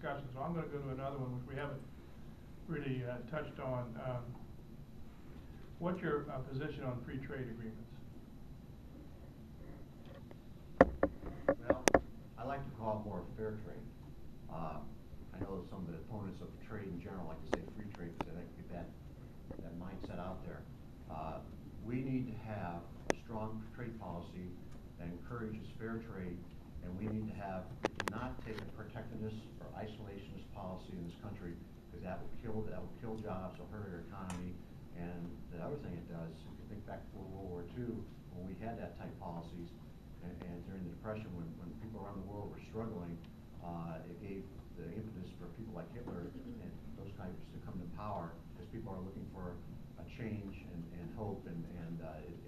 discussion, so I'm going to go to another one which we haven't really touched on. What's your position on free trade agreements? Well, I like to call it more fair trade. I know some of the opponents of trade in general like to say free trade because they like to get that mindset out there. We need to have a strong trade policy that encourages fair trade, and we need to not take a protectionist or isolationist policy in this country, because that will kill jobs, will hurt our economy. And the other thing it does, if you think back to World War II, when we had that type of policies, and during the Depression, when people around the world were struggling, it gave the impetus for people like Hitler and those types to come to power, because people are looking for a change and hope, and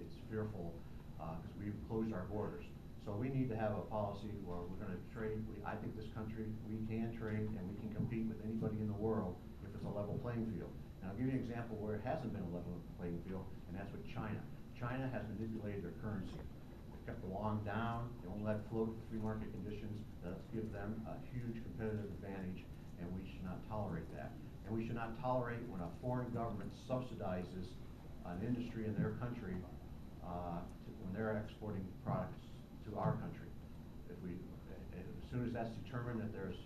it's fearful because we've closed our borders. So we need to have a policy where we're going to trade. I think this country, we can trade and we can compete with anybody in the world if it's a level playing field. And I'll give you an example where it hasn't been a level playing field, and that's with China. China has manipulated their currency. They've kept the yuan down. They won't let it float with free market conditions. That's give them a huge competitive advantage, and we should not tolerate that. And we should not tolerate when a foreign government subsidizes an industry in their country when they're exporting products to our country. As soon as that's determined that there's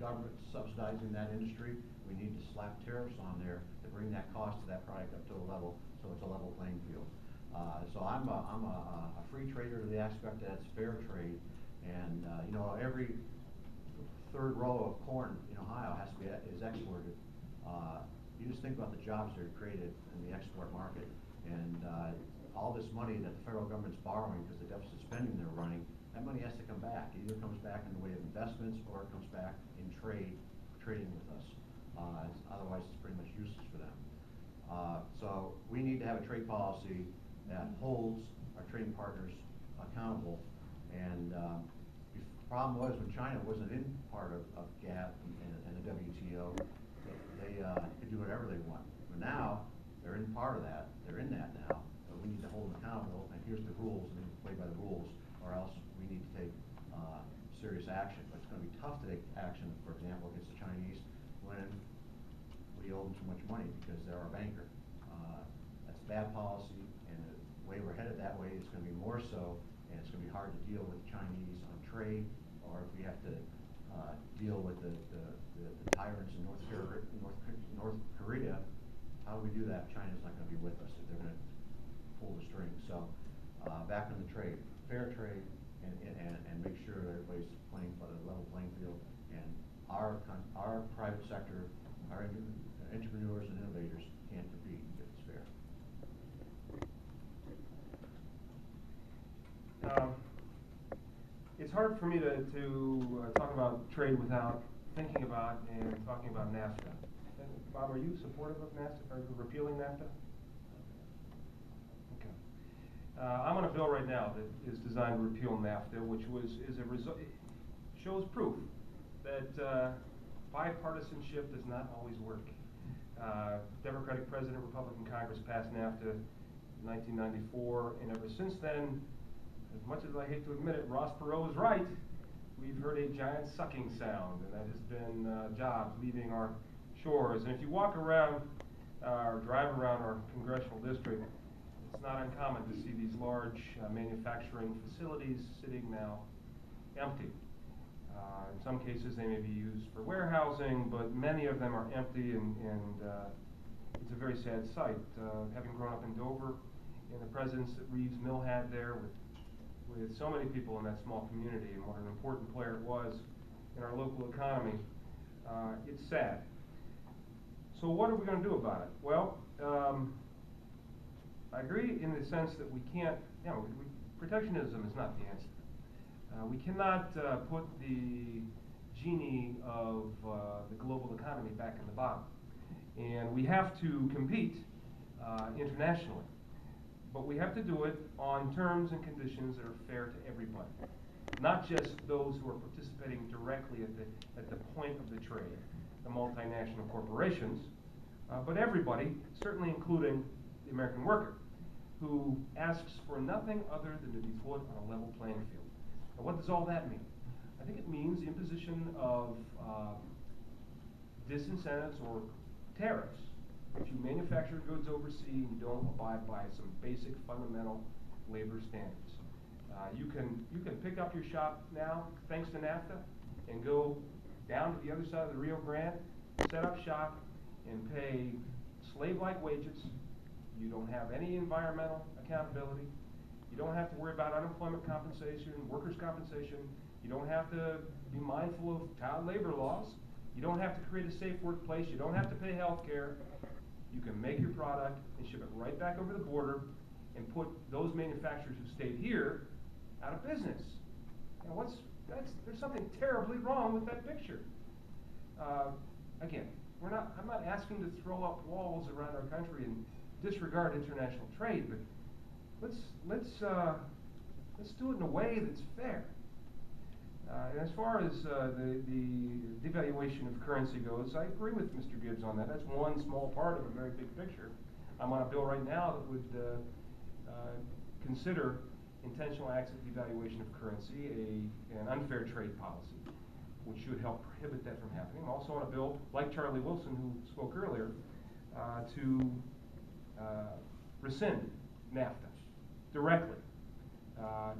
government subsidizing that industry, we need to slap tariffs on there to bring that cost of that product up to a level so it's a level playing field. So I'm a free trader to the aspect that it's fair trade, and every third row of corn in Ohio is exported. You just think about the jobs that are created in the export market, and all this money that the federal government's borrowing because the deficit spending they're running, that money has to come back. It either comes back in the way of investments or it comes back in trading with us. Otherwise, it's pretty much useless for them. So we need to have a trade policy that holds our trading partners accountable. And the problem was when China wasn't in part of GATT and the WTO, they could do whatever they want. But now they're in part of that. They're in that now. We need to hold them accountable, and here's the rules, and we need to play by the rules, or else we need to take serious action. But it's going to be tough to take action, for example, against the Chinese when we owe them too much money because they're our banker. That's bad policy, and the way we're headed that way is going to be more so, and it's going to be hard to deal with the Chinese on trade, or if we have to deal with the tyrants in North Korea, how do we do that? China's not going to be with us if they're going to pull the string. So back on the trade, fair trade, and make sure that everybody's playing by the level playing field, and our private sector, our entrepreneurs and innovators can't compete if it's fair. It's hard for me to talk about trade without thinking about and talking about NAFTA. Bob, are you supportive of NAFTA, or repealing NAFTA? Okay. I'm on a bill right now that is designed to repeal NAFTA, which shows proof that bipartisanship does not always work. Democratic President, Republican Congress passed NAFTA in 1994, and ever since then, as much as I hate to admit it, Ross Perot is right. We've heard a giant sucking sound, and that has been jobs leaving our shores. And if you walk around or drive around our congressional district, it's not uncommon to see these large manufacturing facilities sitting now empty. In some cases, they may be used for warehousing, but many of them are empty, and it's a very sad sight. Having grown up in Dover, in the presence that Reeves Mill had there with so many people in that small community, and what an important player it was in our local economy, it's sad. So what are we going to do about it? Well, I agree in the sense that we can't, protectionism is not the answer. We cannot put the genie of the global economy back in the bottle. And we have to compete internationally. But we have to do it on terms and conditions that are fair to everybody. Not just those who are participating directly at the point of the trade, the multinational corporations, but everybody, certainly including the American worker, who asks for nothing other than to be put on a level playing field. Now, what does all that mean? I think it means the imposition of disincentives or tariffs if you manufacture goods overseas and you don't abide by some basic fundamental labor standards. You can pick up your shop now, thanks to NAFTA, and go down to the other side of the Rio Grande, set up shop, and pay slave-like wages. You don't have any environmental accountability. You don't have to worry about unemployment compensation, workers' compensation. You don't have to be mindful of child labor laws. You don't have to create a safe workplace. You don't have to pay health care. You can make your product and ship it right back over the border and put those manufacturers who stayed here out of business. And there's something terribly wrong with that picture. Again, I'm not asking to throw up walls around our country and disregard international trade, but let's do it in a way that's fair. And as far as the devaluation of currency goes, I agree with Mr. Gibbs on that. That's one small part of a very big picture. I'm on a bill right now that would consider intentional acts of devaluation of currency an unfair trade policy, which should help prohibit that from happening. I'm also on a bill, like Charlie Wilson, who spoke earlier, to rescind NAFTA directly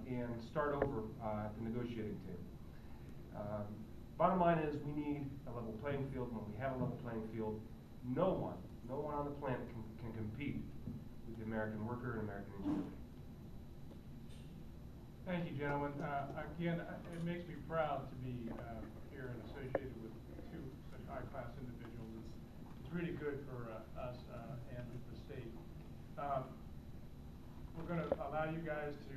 and start over at the negotiating table. Bottom line is we need a level playing field, and when we have a level playing field, no one on the planet can compete with the American worker and American ingenuity. Thank you, gentlemen. Again, it makes me proud to be here and associated with two such high-class individuals. It's really good for us and the state. We're going to allow you guys to